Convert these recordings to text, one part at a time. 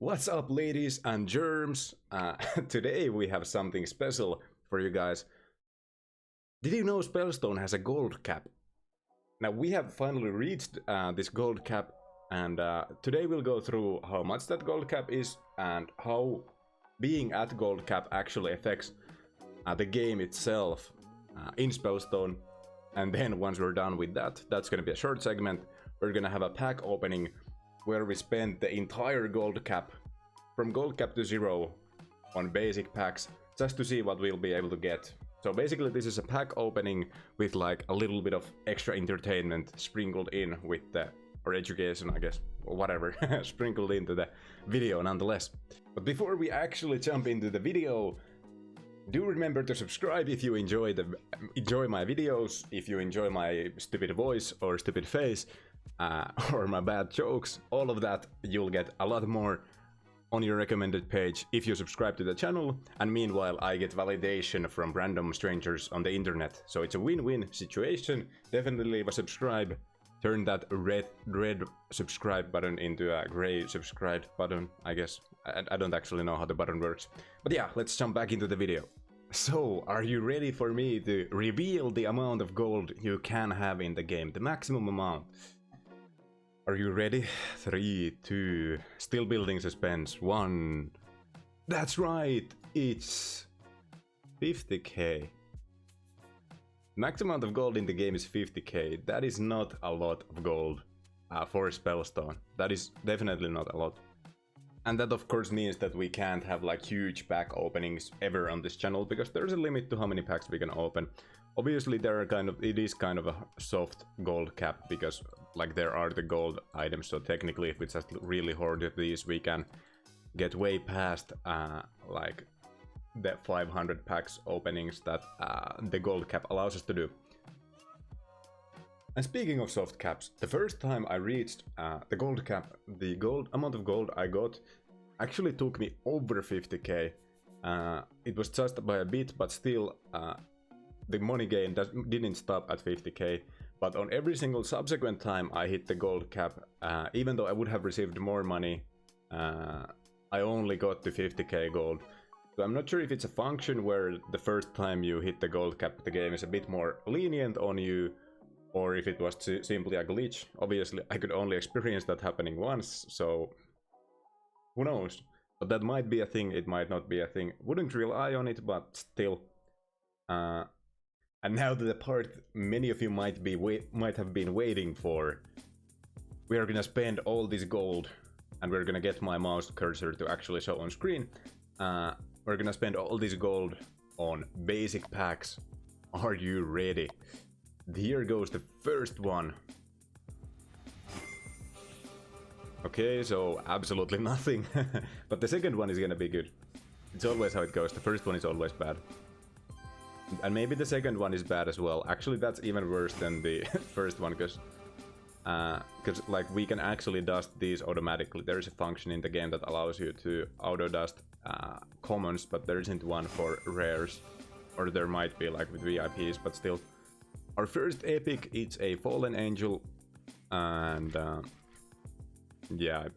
What's up, ladies and germs? Today we have something special for you guys. Did you know Spellstone has a gold cap? Now we have finally reached this gold cap, and today we'll go through how much that gold cap is and how being at gold cap actually affects the game itself in Spellstone. And then once we're done with that, that's gonna be a short segment. We're gonna have a pack opening where we spend the entire gold cap from gold cap to zero on basic packs just to see what we'll be able to get. So basically this is a pack opening with like a little bit of extra entertainment sprinkled in with the, or education I guess, or whatever, sprinkled into the video nonetheless. But before we actually jump into the video, do remember to subscribe if you enjoy my videos, if you enjoy my stupid voice or stupid face, or my bad jokes. All of that you'll get a lot more on your recommended page if you subscribe to the channel, and meanwhile I get validation from random strangers on the internet. So it's a win-win situation. Definitely leave a subscribe. Turn that red subscribe button into a gray subscribe button, I guess. I don't actually know how the button works. But yeah, let's jump back into the video. So, are you ready for me to reveal the amount of gold you can have in the game? The maximum amount. Are you ready? 3, 2, still building suspense. 1. That's right, it's 50k. Max amount of gold in the game is 50k. That is not a lot of gold for Spellstone. That is definitely not a lot. And that of course means that we can't have like huge pack openings ever on this channel, because there's a limit to how many packs we can open. Obviously there are it is kind of a soft gold cap, because like there are the gold items, so technically if we just really hoard these we can get way past like the 500 packs openings that the gold cap allows us to do. And speaking of soft caps, the first time I reached the gold cap, the gold amount of gold I got actually took me over 50k. It was just by a bit, but still the money gain didn't stop at 50k. But on every single subsequent time I hit the gold cap, even though I would have received more money, I only got to 50k gold. So I'm not sure if it's a function where the first time you hit the gold cap the game is a bit more lenient on you, or if it was simply a glitch. Obviously I could only experience that happening once, so who knows. But that might be a thing, it might not be a thing. Wouldn't rely on it, but still. And now to the part many of you might have been waiting for. We are gonna spend all this gold, and we're gonna get my mouse cursor to actually show on screen. We're gonna spend all this gold on basic packs. Are you ready? Here goes the first one. Okay, so absolutely nothing. But the second one is gonna be good. It's always how it goes. The first one is always bad. And maybe the second one is bad as well. Actually, that's even worse than the first one, because like we can actually dust these automatically. There is a function in the game that allows you to auto dust commons, but there isn't one for rares, or there might be like with VIPs, but still. Our first epic, it's a fallen angel, and yeah,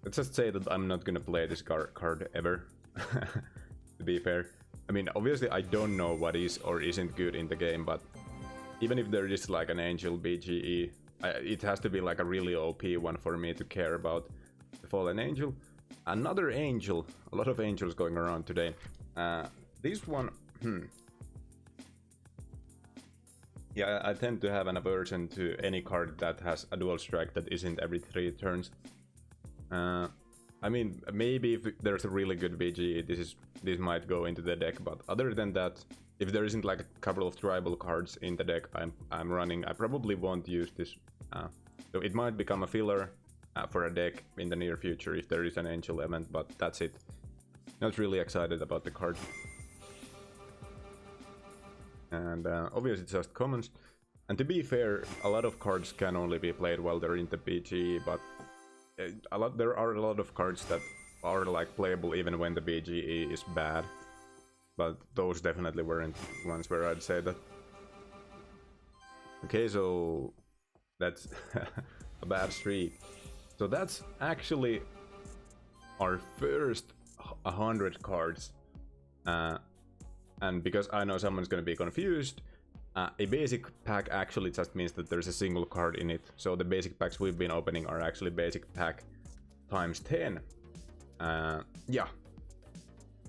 let's just say that I'm not gonna play this card ever. To be fair, I mean, obviously I don't know what is or isn't good in the game, but even if there is like an angel BGE, it has to be like a really OP one for me to care about the fallen angel. Another angel, a lot of angels going around today. This one, yeah, I tend to have an aversion to any card that has a dual strike that isn't every 3 turns. I mean, maybe if there's a really good BGE, this might go into the deck, but other than that, if there isn't like a couple of tribal cards in the deck I'm running, I probably won't use this. So it might become a filler for a deck in the near future if there is an angel event, but that's it. Not really excited about the card. And obviously it's just commons. And to be fair, a lot of cards can only be played while they're in the BGE, but there are a lot of cards that are like playable even when the BGE is bad. But those definitely weren't ones where I'd say that. Okay, so that's a bad streak. So that's actually our first 100 cards. And because I know someone's gonna be confused, a basic pack actually just means that there's a single card in it. So the basic packs we've been opening are actually basic pack times 10. Yeah.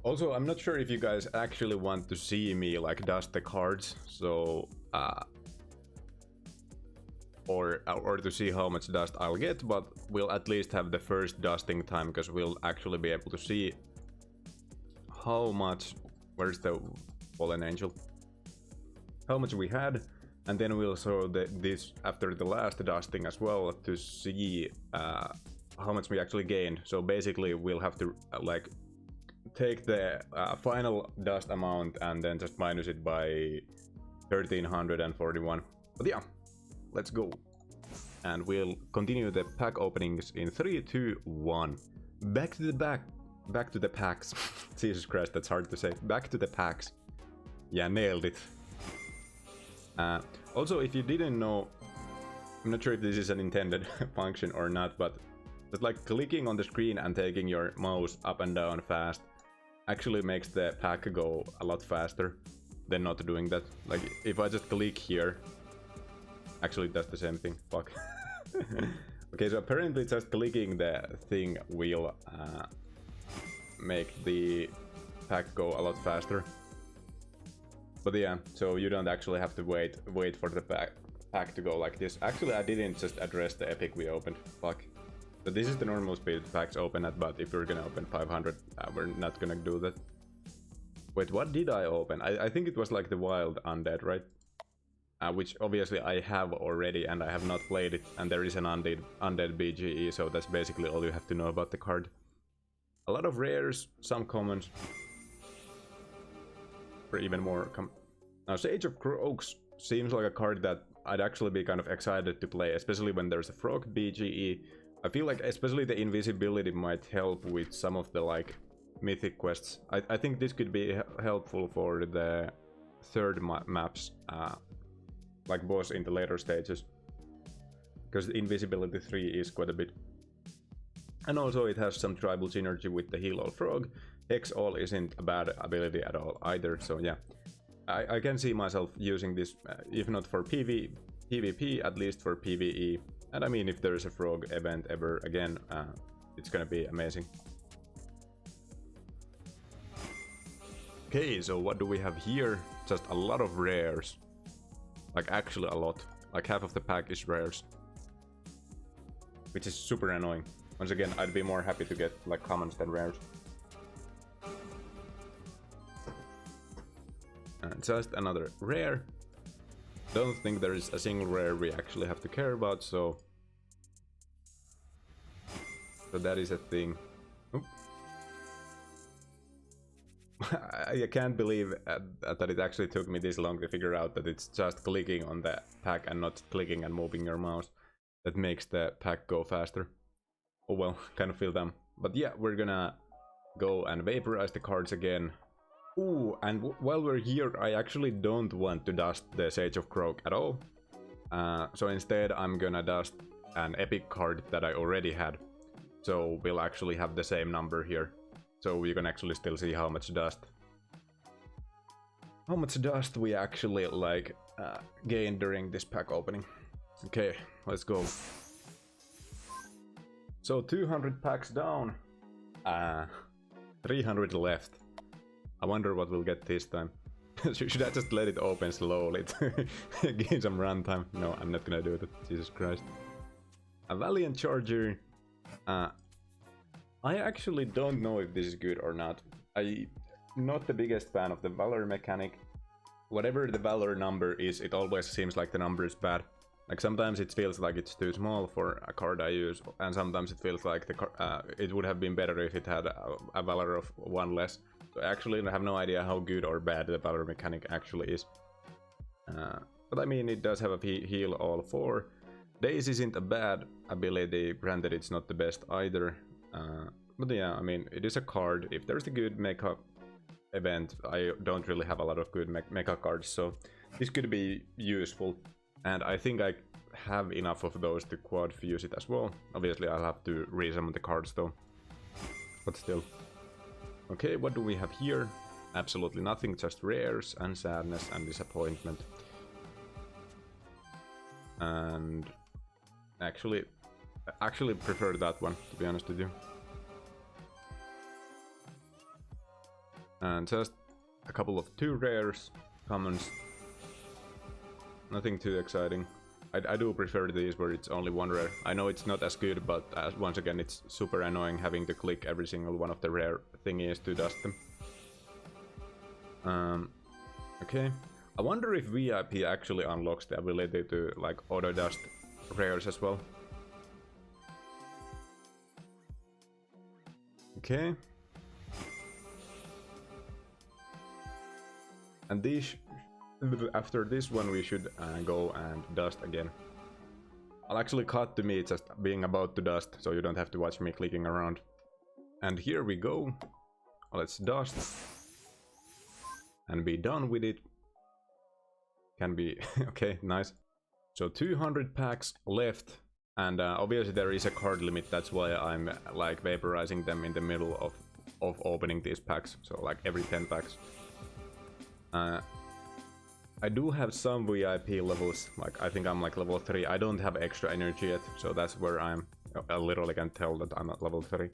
Also, I'm not sure if you guys actually want to see me like dust the cards, so or to see how much dust I'll get, but we'll at least have the first dusting time because we'll actually be able to see how much. Where's the Fallen Angel? How much we had, and then we'll show this after the last dusting as well to see how much we actually gained. So basically, we'll have to like take the final dust amount and then just minus it by 1341. But yeah, let's go. And we'll continue the pack openings in 3, 2, 1. Back to the packs. Jesus Christ, that's hard to say. Back to the packs. Yeah, nailed it. Also, if you didn't know, I'm not sure if this is an intended function or not, but just like clicking on the screen and taking your mouse up and down fast actually makes the pack go a lot faster than not doing that. Like if I just click here, actually it does the same thing. Fuck. Okay, so apparently just clicking the thing will make the pack go a lot faster. But yeah, so you don't actually have to wait for the pack to go like this. Actually, I didn't just address the epic we opened. Fuck. But this is the normal speed packs open at, but if we're gonna open 500, we're not gonna do that. Wait, what did I open? I think it was like the Wild Undead, right? Which obviously I have already and I have not played it, and there is an undead BGE, so that's basically all you have to know about the card. A lot of rares, some commons, or even more. Now, Sage of Croaks seems like a card that I'd actually be kind of excited to play, especially when there's a Frog BGE. I feel like especially the invisibility might help with some of the like mythic quests. I think this could be helpful for the third maps, like boss in the later stages, because invisibility 3 is quite a bit. And also it has some tribal synergy with the Heal All Frog. Hex All isn't a bad ability at all either, so yeah. I can see myself using this, if not for PvP, at least for PvE. And I mean, if there's a frog event ever again, it's gonna be amazing. Okay, so what do we have here? Just a lot of rares. Like actually a lot. Like half of the pack is rares. Which is super annoying. Once again, I'd be more happy to get like commons than rares. And just another rare. Don't think there is a single rare we actually have to care about, so that is a thing. I can't believe that it actually took me this long to figure out that it's just clicking on the pack and not clicking and moving your mouse that makes the pack go faster. Oh well, kind of feel dumb. But yeah, we're gonna go and vaporize the cards again. Ooh, and while we're here, I actually don't want to dust the Sage of Croak at all. So instead, I'm gonna dust an epic card that I already had. So we'll actually have the same number here. So you can actually still see how much dust we actually like gained during this pack opening. Okay, let's go. So 200 packs down, 300 left. I wonder what we'll get this time. Should I just let it open slowly to gain some runtime? No, I'm not gonna do that. Jesus Christ. A Valiant Charger. I actually don't know if this is good or not. I'm not the biggest fan of the Valor mechanic. Whatever the Valor number is, it always seems like the number is bad. Like sometimes it feels like it's too small for a card I use, and sometimes it feels like it would have been better if it had a Valor of 1 less. So I actually have no idea how good or bad the Valor mechanic actually is. But I mean, it does have a heal all 4. Daze isn't a bad ability, granted it's not the best either. But yeah, I mean, it is a card. If there's a good mecha event, I don't really have a lot of good mecha cards, so this could be useful. And I think I have enough of those to quad fuse it as well. Obviously, I'll have to resummon the cards though. but still. Okay, what do we have here? Absolutely nothing, just rares and sadness and disappointment. And actually prefer that one, to be honest with you. And just a couple of 2 rares, commons. Nothing too exciting. I do prefer these where it's only 1 rare. I know it's not as good, but once again it's super annoying having to click every single one of the rare thingies to dust them. Okay. I wonder if VIP actually unlocks the ability to like auto dust rares as well. Okay. And these, after this one we should go and dust again. I'll actually cut to me just being about to dust, so you don't have to watch me clicking around. And here we go. Let's dust. And be done with it. Can be... okay, nice. So 200 packs left. And obviously there is a card limit, that's why I'm like vaporizing them in the middle of opening these packs. So like every 10 packs. I do have some VIP levels, like I think I'm like level 3. I don't have extra energy yet, so that's where I literally can tell that I'm at level 3.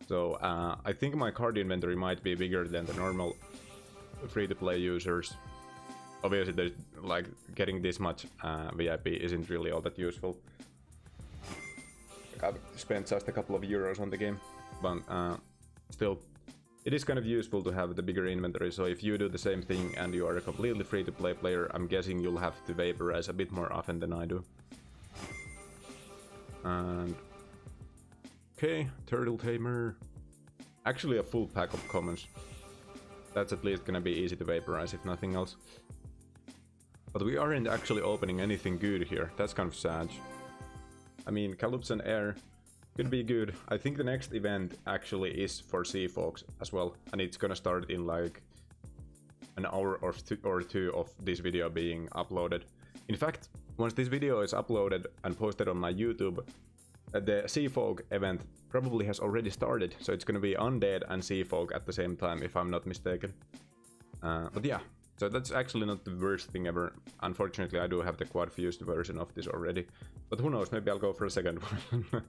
So I think my card inventory might be bigger than the normal free-to-play users. Obviously there's like getting this much VIP isn't really all that useful. I've spent just a couple of euros on the game, but still. It is kind of useful to have the bigger inventory, so if you do the same thing and you are a completely free-to-play player, I'm guessing you'll have to vaporize a bit more often than I do. And... okay, Turtle Tamer. Actually a full pack of commons. That's at least gonna be easy to vaporize, if nothing else. But we aren't actually opening anything good here, that's kind of sad. I mean, Calypso and Air could be good. I think the next event actually is for Sea Folks as well, and it's gonna start in like an hour or two of this video being uploaded. In fact, once this video is uploaded and posted on my YouTube, the Sea Folk event probably has already started, so it's gonna be Undead and Sea Folk at the same time, if I'm not mistaken. But yeah, so that's actually not the worst thing ever. Unfortunately, I do have the quad fused version of this already, but who knows, maybe I'll go for a second one.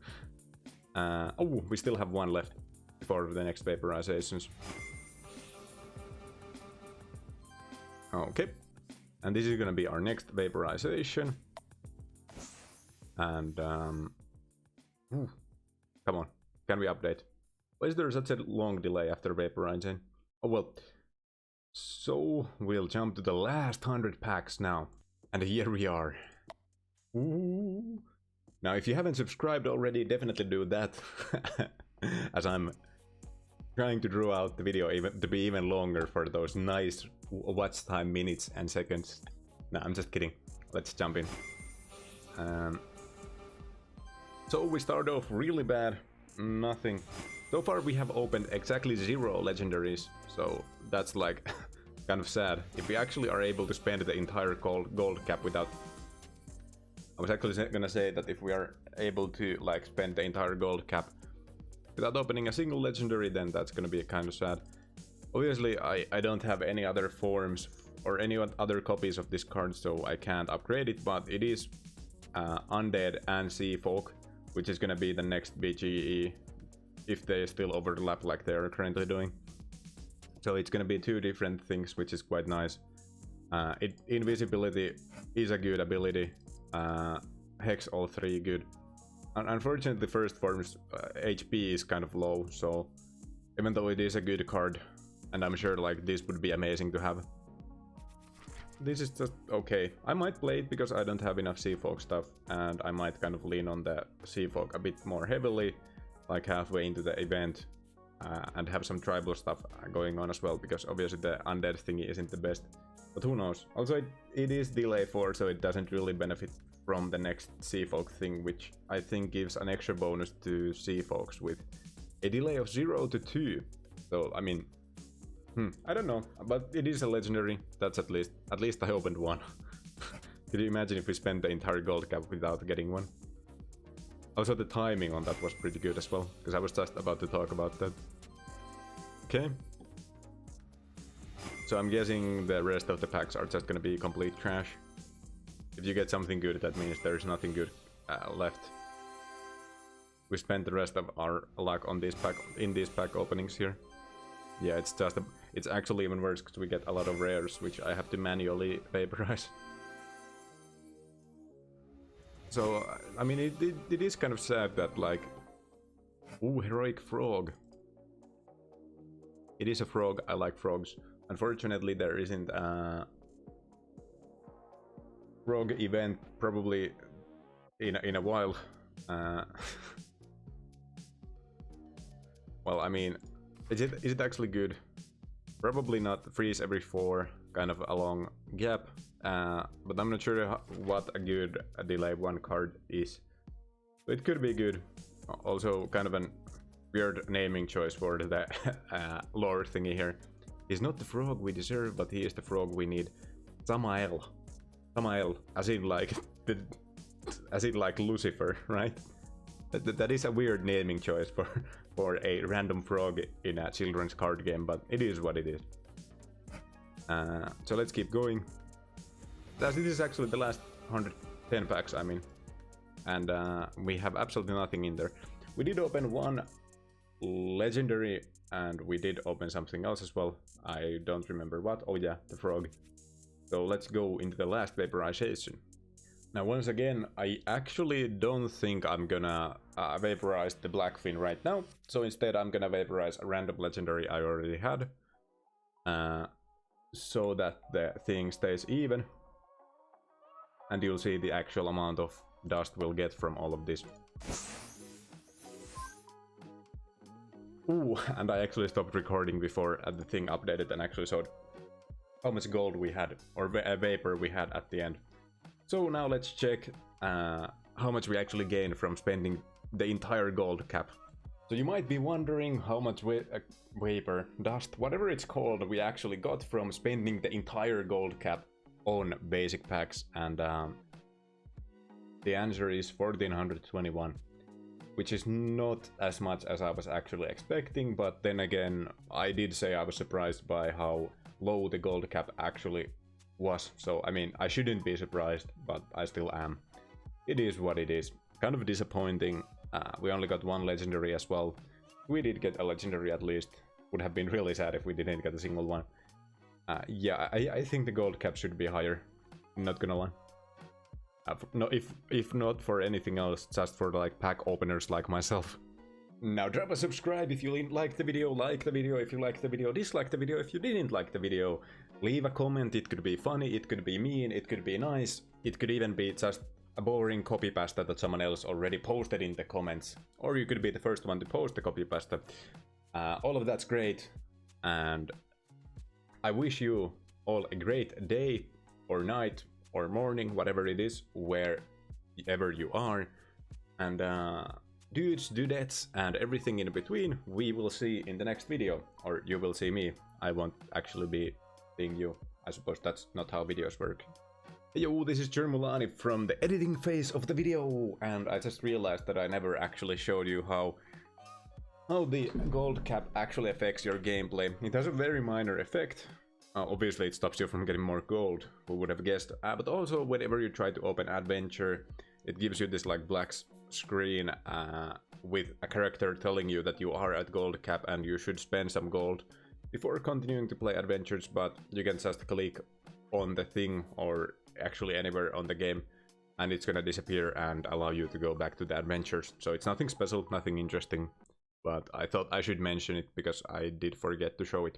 Oh, we still have 1 left before the next vaporizations. Okay, and this is gonna be our next vaporization. And come on, can we update? Why is there such a long delay after vaporizing? Oh well. So we'll jump to the last 100 packs now, and here we are. Ooh. Now, if you haven't subscribed already, definitely do that, as I'm trying to draw out the video to be even longer for those nice watch time minutes and seconds. No, I'm just kidding. Let's jump in. So we start off really bad. Nothing. So far we have opened exactly 0 legendaries, so that's like kind of sad. If we actually are able to spend the entire gold cap without... I was actually gonna say that if we are able to like spend the entire gold cap without opening a single legendary, then that's gonna be kind of sad. Obviously, I don't have any other forms or any other copies of this card, so I can't upgrade it, but it is Undead and Sea Folk, which is gonna be the next BGE, if they still overlap like they are currently doing. So it's gonna be 2 different things, which is quite nice. Invisibility is a good ability. Hex all 3 good. Unfortunately, first form's HP is kind of low, so even though it is a good card, and I'm sure like this would be amazing to have, this is just okay. I might play it because I don't have enough Sea Folk stuff, and I might kind of lean on the Sea Folk a bit more heavily, like halfway into the event, and have some tribal stuff going on as well, because obviously the Undead thingy isn't the best. But who knows? Also, it is delay 4, so it doesn't really benefit from the next Sea Folk thing, which I think gives an extra bonus to Sea Folks with a delay of 0 to 2. So, I mean, I don't know, but it is a legendary. That's at least I opened 1. Could you imagine if we spent the entire gold cap without getting one? Also, the timing on that was pretty good as well, because I was just about to talk about that. Okay. So I'm guessing the rest of the packs are just gonna be complete trash. If you get something good, that means there's nothing good left. We spent the rest of our luck on this pack, in these pack openings here. Yeah, it's actually even worse because we get a lot of rares, which I have to manually vaporize. So, I mean, it is kind of sad that, like... Ooh, Heroic Frog. It is a frog, I like frogs. Unfortunately, there isn't a... frog event, probably in a while. Well, I mean, is it actually good? Probably not. Freeze every 4, kind of a long gap. But I'm not sure what a good delay 1 card is. So it could be good. Also, kind of a weird naming choice for the lore thingy here. He's not the frog we deserve, but he is the frog we need. Samael. Samael, as in like Lucifer, right? That is a weird naming choice for a random frog in a children's card game, but it is what it is. So let's keep going. This is actually the last 110 packs, I mean. And we have absolutely nothing in there. We did open 1 legendary, and we did open something else as well. I don't remember what. Oh yeah, the frog. So let's go into the last vaporization. Now once again, I actually don't think I'm gonna vaporize the Blackfin right now. So instead I'm gonna vaporize a random legendary I already had. So that the thing stays even. And you'll see the actual amount of dust we'll get from all of this. Ooh, and I actually stopped recording before the thing updated and actually showed how much gold we had, or vapor we had at the end. So now let's check how much we actually gained from spending the entire gold cap. So you might be wondering how much vapor, dust, whatever it's called, we actually got from spending the entire gold cap on basic packs, and the answer is 1421, which is not as much as I was actually expecting, but then again, I did say I was surprised by how low the gold cap actually was. So I mean, I shouldn't be surprised, but I still am. It is what it is. Kind of disappointing. We only got 1 legendary as well. We did get a legendary at least. Would have been really sad if we didn't get a single one. Yeah, I think the gold cap should be higher. Not gonna lie. No, if not for anything else, just for like pack openers like myself. Now drop a subscribe if you liked the video, like the video if you liked the video, dislike the video if you didn't like the video. Leave a comment, it could be funny, it could be mean, it could be nice, it could even be just a boring copy pasta that someone else already posted in the comments. Or you could be the first one to post the copy pasta. All of that's great, and I wish you all a great day, or night, or morning, whatever it is, wherever you are. And dudes, dudettes, and everything in between, we will see in the next video. Or you will see me. I won't actually be seeing you. I suppose that's not how videos work. Hey yo, this is Germulani from the editing phase of the video, and I just realized that I never actually showed you how the gold cap actually affects your gameplay. It has a very minor effect. Obviously it stops you from getting more gold, who would have guessed, but also whenever you try to open adventure, it gives you this like black screen with a character telling you that you are at gold cap and you should spend some gold before continuing to play adventures, but you can just click on the thing or actually anywhere on the game and it's gonna disappear and allow you to go back to the adventures. So it's nothing special, nothing interesting, but I thought I should mention it because I did forget to show it.